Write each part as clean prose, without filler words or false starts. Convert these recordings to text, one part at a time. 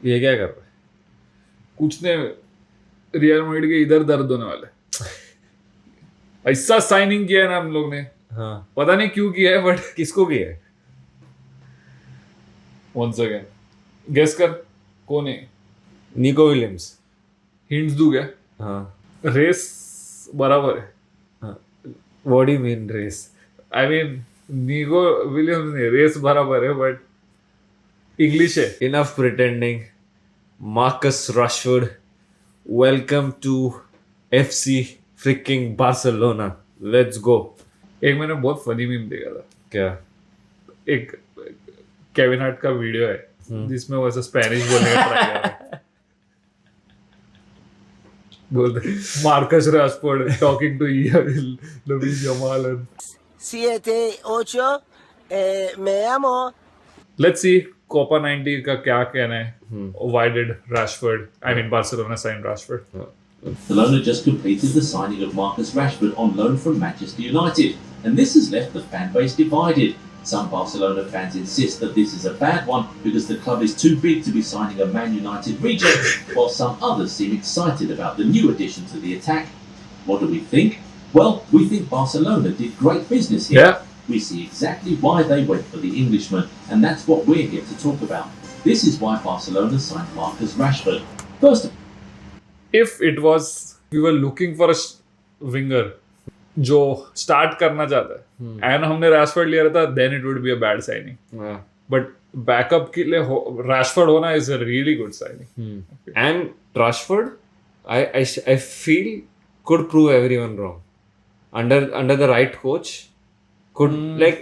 ये क्या कर रहा है? कुछ ने रियल मैड्रिड के इधर दर्द होने वाला है. ऐसा साइनिंग किया है ना हम लोग ने. हाँ. पता नहीं क्यों किया है, बट किसको किया है? वंस अगेन गेस कर कौन है. Nico Williams. हिंट्स दूं क्या? हाँ. रेस बराबर है. What do you mean race? I mean Nico Williams नहीं, रेस बराबर है बट इंग्लिश है. Enough pretending. Marcus Rashford. Welcome to FC freaking Barcelona. Let's go. एक मैंने बहुत फनी मीम देखा था. क्या? एक केविन हार्ट का वीडियो है जिसमें वो ऐसा स्पेनिश बोलने का ट्राई कर रहा है. बोलते Marcus Rashford talking to Lamine Yamal and 7, 8, me llamo. Let's see Copa 90 का क्या कहना है. Why did Rashford, I mean Barcelona signed Rashford? Barcelona just completed the signing of Marcus Rashford on loan from Manchester United, and this has left the fan base divided. Some Barcelona fans insist that this is a bad one because the club is too big to be signing a Man United reject, while some others seem excited about the new addition to the attack. What do we think? Well, we think Barcelona did great business here. Yeah. We see exactly why they went for the Englishman, and that's what we're here to talk about. This is why Barcelona signed Marcus Rashford. First, If it was we were looking for a winger जो start करना चाहता है and हमने Rashford लिया रहता, then it would be a bad signing. But backup के लिए Rashford होना is a really good signing. And Rashford, I feel could prove everyone wrong. Under the right coach, could like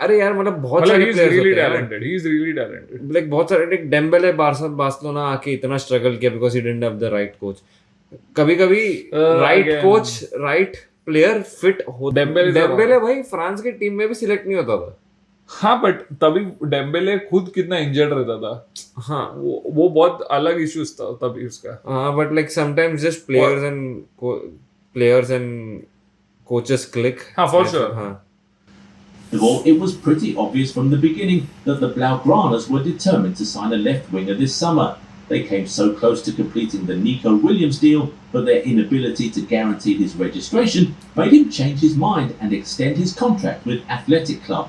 अरे यार मतलब बहुत सारे he's players really होते हैं. talented. He's really talented. Like बहुत सारे like डेम्बेले बार्सिलोना आके इतना स्ट्रगल किया because he didn't have the right coach. कभी-कभी right again. coach, right player fit हो. डेम्बेले भाई फ्रांस की टीम में भी सिलेक्ट नहीं होता था. हाँ बट तभी डेम्बेले खुद कितना इंजर्ड रहता था. हाँ वो बहुत अलग इश्यूज था तभी उसका. हाँ but like sometimes just players and coaches click. हाँ for sure. हाँ. Well, it was pretty obvious from the beginning that the Blaugranas were determined to sign a left winger this summer. They came so close to completing the Nico Williams deal, but their inability to guarantee his registration made him change his mind and extend his contract with Athletic Club.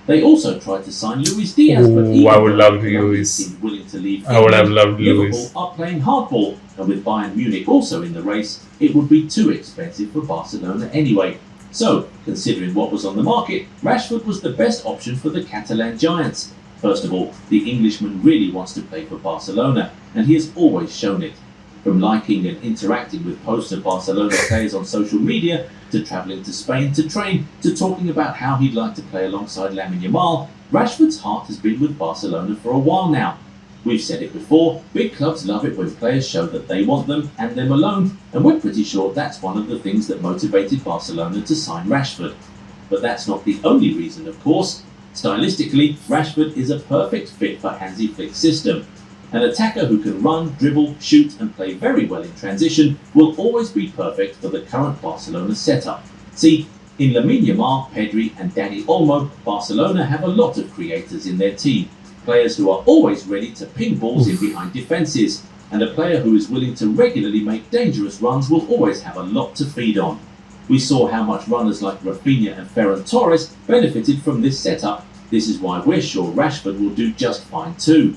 They also tried to sign Luis Diaz, but I would love Luis. seemed willing to leave. I would have loved Liverpool Luis. are playing hardball, and with Bayern Munich also in the race, it would be too expensive for Barcelona anyway. So, considering what was on the market, Rashford was the best option for the Catalan Giants. First of all, the Englishman really wants to play for Barcelona, and he has always shown it. From liking and interacting with posts of Barcelona players on social media, to travelling to Spain to train, to talking about how he'd like to play alongside Lamine Yamal, Rashford's heart has been with Barcelona for a while now. We've said it before, big clubs love it when players show that they want them and them alone, and we're pretty sure that's one of the things that motivated Barcelona to sign Rashford. But that's not the only reason, of course. Stylistically, Rashford is a perfect fit for Hansi Flick's system. An attacker who can run, dribble, shoot and play very well in transition will always be perfect for the current Barcelona setup. See, in Lamine Yamal, Pedri and Dani Olmo, Barcelona have a lot of creators in their team. Players who are always ready to ping balls in behind defences, and a player who is willing to regularly make dangerous runs will always have a lot to feed on. We saw how much runners like Rafinha and Ferran Torres benefited from this setup. This is why we're sure Rashford will do just fine too.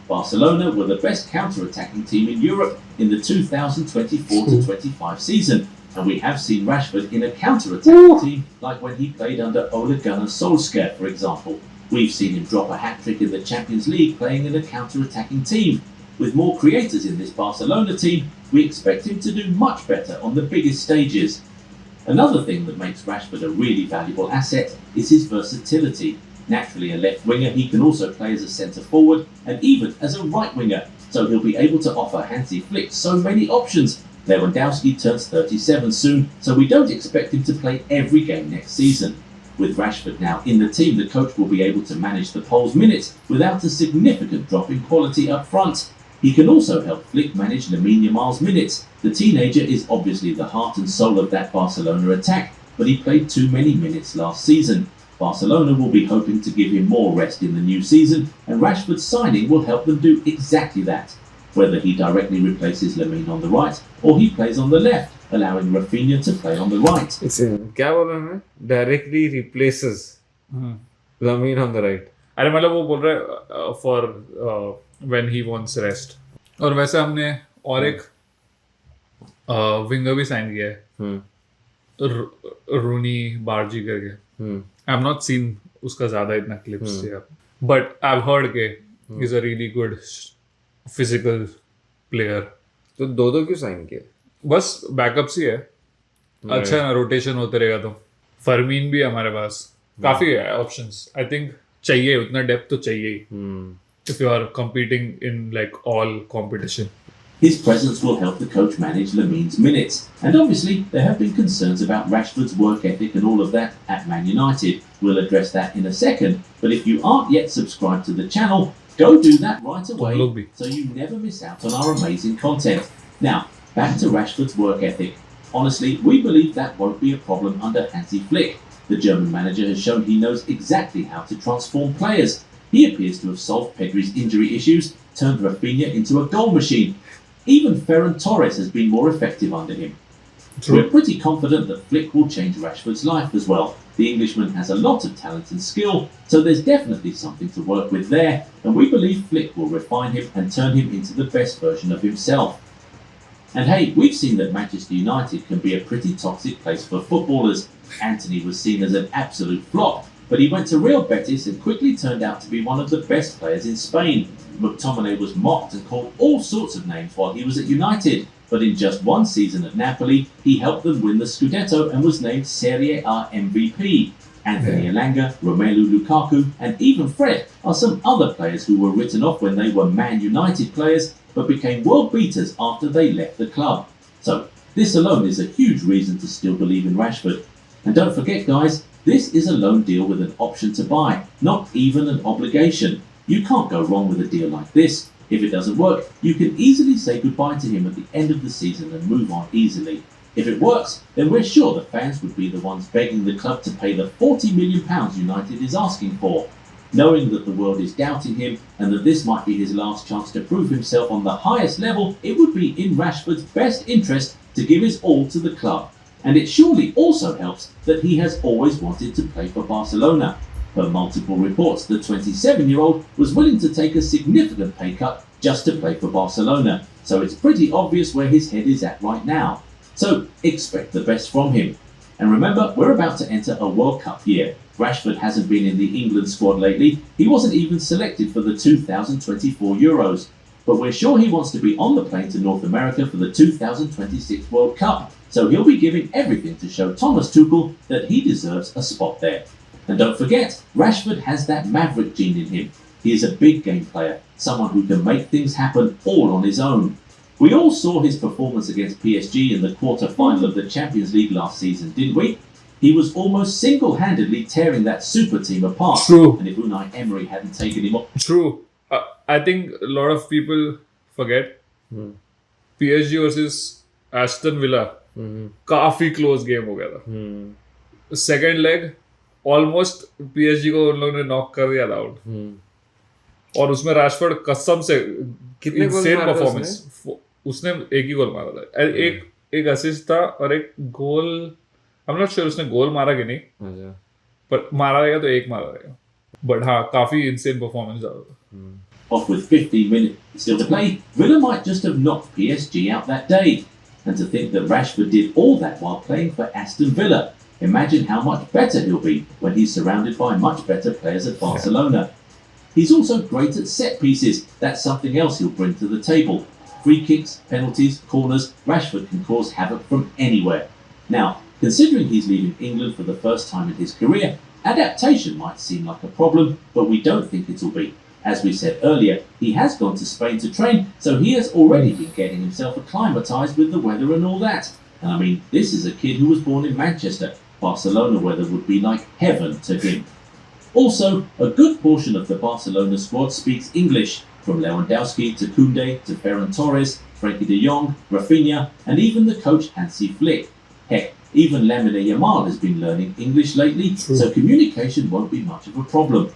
Barcelona were the best counter-attacking team in Europe in the 2024-25 season, and we have seen Rashford in a counter-attacking team like when he played under Ole Gunnar Solskjaer, for example. We've seen him drop a hat-trick in the Champions League playing in a counter-attacking team. With more creators in this Barcelona team, we expect him to do much better on the biggest stages. Another thing that makes Rashford a really valuable asset is his versatility. Naturally a left winger, he can also play as a centre-forward and even as a right winger, so he'll be able to offer Hansi Flick so many options. Lewandowski turns 37 soon, so we don't expect him to play every game next season. With Rashford now in the team, the coach will be able to manage the Poles' minutes without a significant drop in quality up front. He can also help Flick manage Lamine Yamal's minutes. The teenager is obviously the heart and soul of that Barcelona attack, but he played too many minutes last season. Barcelona will be hoping to give him more rest in the new season, and Rashford's signing will help them do exactly that. Whether he directly replaces Lamine on the right or he plays on the left, allowing Rafinha to play on the right. क्या बोल रहा है? Directly replaces Lamine on the right. अरे मतलब वो बोल रहा है for when he wants rest. और वैसे हमने और एक विंगर भी साइन किया है, रूनी बार्जी करके. आई हैव नॉट सीन उसका ज्यादा इतना क्लिप्स से, बट आई हैव हर्ड के is a really good physical player. तो दो क्यों साइन किए? बस बैकअप ही है. अच्छा ना, रोटेशन होते रहेगा. तो फरमीन भी है हमारे पास, काफी है ऑप्शंस. आई थिंक चाहिए उतना डेप्थ तो चाहिए ही if you are competing in like all competition. His presence will help the coach manage Lamine's minutes, and obviously there have been concerns about Rashford's work ethic and all of that at Man United. We'll address that in a second, but if you aren't yet subscribed to the channel, go do that right away so you never miss out on our amazing content. Now, back to Rashford's work ethic. Honestly, we believe that won't be a problem under Hansi Flick. The German manager has shown he knows exactly how to transform players. He appears to have solved Pedri's injury issues, turned Rafinha into a goal machine. Even Ferran Torres has been more effective under him. True. We're pretty confident that Flick will change Rashford's life as well. The Englishman has a lot of talent and skill, so there's definitely something to work with there, and we believe Flick will refine him and turn him into the best version of himself. And hey, we've seen that Manchester United can be a pretty toxic place for footballers. Anthony was seen as an absolute flop, but he went to Real Betis and quickly turned out to be one of the best players in Spain. McTominay was mocked and called all sorts of names while he was at United, but in just one season at Napoli, he helped them win the Scudetto and was named Serie A MVP. Anthony Elanga, Romelu Lukaku, and even Fred are some other players who were written off when they were Man United players, but became world beaters after they left the club. So this alone is a huge reason to still believe in Rashford. And don't forget, guys, this is a loan deal with an option to buy, not even an obligation. You can't go wrong with a deal like this. If it doesn't work, you can easily say goodbye to him at the end of the season and move on easily. If it works, then we're sure the fans would be the ones begging the club to pay the £40 million United is asking for. Knowing that the world is doubting him and that this might be his last chance to prove himself on the highest level, it would be in Rashford's best interest to give his all to the club. And it surely also helps that he has always wanted to play for Barcelona. Per multiple reports, the 27-year-old was willing to take a significant pay cut just to play for Barcelona, so it's pretty obvious where his head is at right now. So expect the best from him. And remember, we're about to enter a World Cup year. Rashford hasn't been in the England squad lately. He wasn't even selected for the 2024 Euros. But we're sure he wants to be on the plane to North America for the 2026 World Cup. So he'll be giving everything to show Thomas Tuchel that he deserves a spot there. And don't forget, Rashford has that maverick gene in him. He is a big game player, someone who can make things happen all on his own. We all saw his performance against PSG in the quarter-final of the Champions League last season, didn't we? He was almost single-handedly tearing that super team apart. True. And if Unai Emery hadn't taken him off... True. I think a lot of people forget PSG versus Aston Villa. काफी close game हो गया था. Second leg almost PSG को उन लोगों ने knock कर दिया था आउट. और उसमें रैशफोर्ड कसम से कितने गोल मारे परफॉर्मेंस. उसने एक ही गोल मारा था. एक असिस्ट था और एक गोल. आई एम नॉट श्योर उसने गोल मारा कि नहीं, पर मारा रहेगा तो एक मारा रहेगा. बट हाँ, काफी इंसेन परफॉर्मेंस था. Off with 15 minutes still to play, Villa might just have knocked PSG out that day. And to think that Rashford did all that while playing for Aston Villa. Imagine how much better he'll be when he's surrounded by much better players at Barcelona. He's also great at set pieces. That's something else he'll bring to the table. Free kicks, penalties, corners, Rashford can cause havoc from anywhere. Now, considering he's leaving England for the first time in his career, adaptation might seem like a problem, but we don't think it'll be. As we said earlier, he has gone to Spain to train, so he has already been getting himself acclimatized with the weather and all that. And I mean, this is a kid who was born in Manchester. Barcelona weather would be like heaven to him. Also, a good portion of the Barcelona squad speaks English, from Lewandowski to Koundé to Ferran Torres, Frenkie de Jong, Rafinha, and even the coach Hansi Flick. Heck, Even Lamine Yamal has been learning English lately, so communication won't be much of a problem.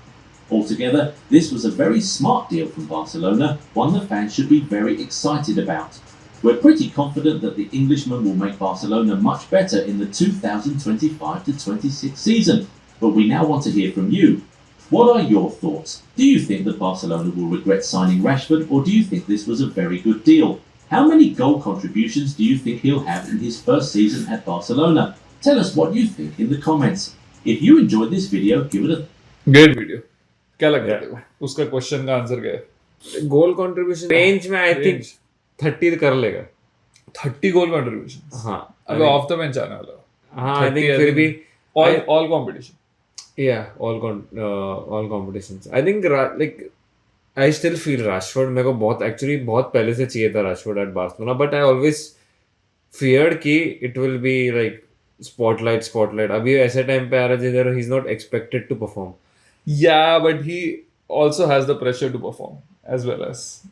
Altogether, this was a very smart deal from Barcelona, one the fans should be very excited about. We're pretty confident that the Englishman will make Barcelona much better in the 2025-26 season, but we now want to hear from you. What are your thoughts? Do you think that Barcelona will regret signing Rashford, or do you think this was a very good deal? How many goal contributions do you think he'll have in his first season at Barcelona? Tell us what you think in the comments. If you enjoyed this video, give it a great video. क्या लगता है तेरे को? उसका question का answer क्या है? गोल contribution range में आई थिंक 30 कर लेगा. 30 गोल कंट्रीब्यूशन. हाँ अबे ऑफ द बेंच आने वाला. हाँ आई थिंक फिर भी all competition. Yeah, all competitions. I think like I still feel Rashford मेरे को बहुत पहले से चाहिए था Rashford at Barcelona, but I always feared कि it will be like spotlight. अभी ऐसे टाइम पे आ रहा है जिधर he's not expected to perform. Yeah, but he also has the pressure to perform as well as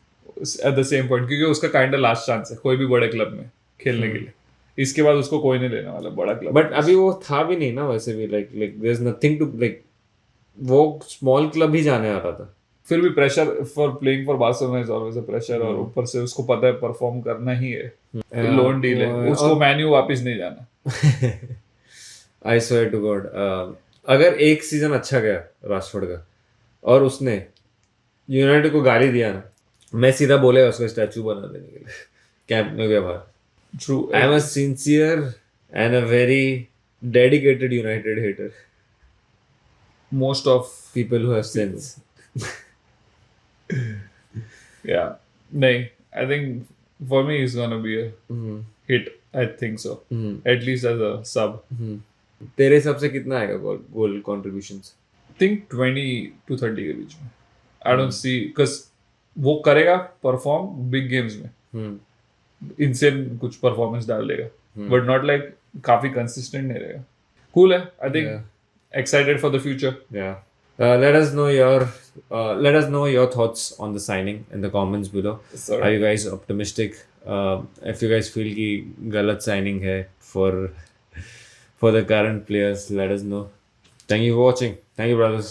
at the same point, क्योंकि उसका kind of last chance है कोई भी बड़े क्लब में खेलने के लिए. इसके बाद उसको कोई नहीं लेने वाला बड़ा क्लब. बट अभी वो था भी नहीं ना वैसे भी like there is nothing to like वो स्मॉल क्लब ही जाने आ रहा था. फिर भी pressure for playing for Barcelona is always a pressure, और ऊपर से उसको पता है परफॉर्म करना ही है. लोन डील है, उसको मैन्यू वापस नहीं जाना. आई स्वेयर टू गॉड अगर एक सीजन अच्छा गया राशफोर्ड का और उसने यूनाइटेड को गाली दिया ना, मैं सीधा बोलेगा उसको स्टैचू बना देने के लिए कैंप न्यू के बाहर. True. I am a sincere and a very dedicated United hater. Most of People who have sense. Yeah. नहीं, I think for me it's gonna be a hit. I think so. At least as a sub. तेरे हिसाब से कितना आएगा गोल contributions? I think 20 to 30 के बीच में. I don't see, because वो करेगा परफॉर्म बिग गेम्स में. इंसेन कुछ परफॉर्मेंस डाल देगा, बट नॉट लाइक काफी कंसिस्टेंट नहीं रहेगा. कूल है. I think excited for the future. Let us know your thoughts on the signing in the comments below. Sorry. Are you guys optimistic? If you guys feel कि गलत signing है for the current players, let us know. Thank you for watching. Thank you, brothers.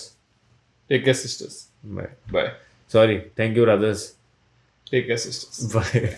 Take care, sisters. Bye. Bye. Sorry. Thank you, brothers. Take care, sisters. Bye.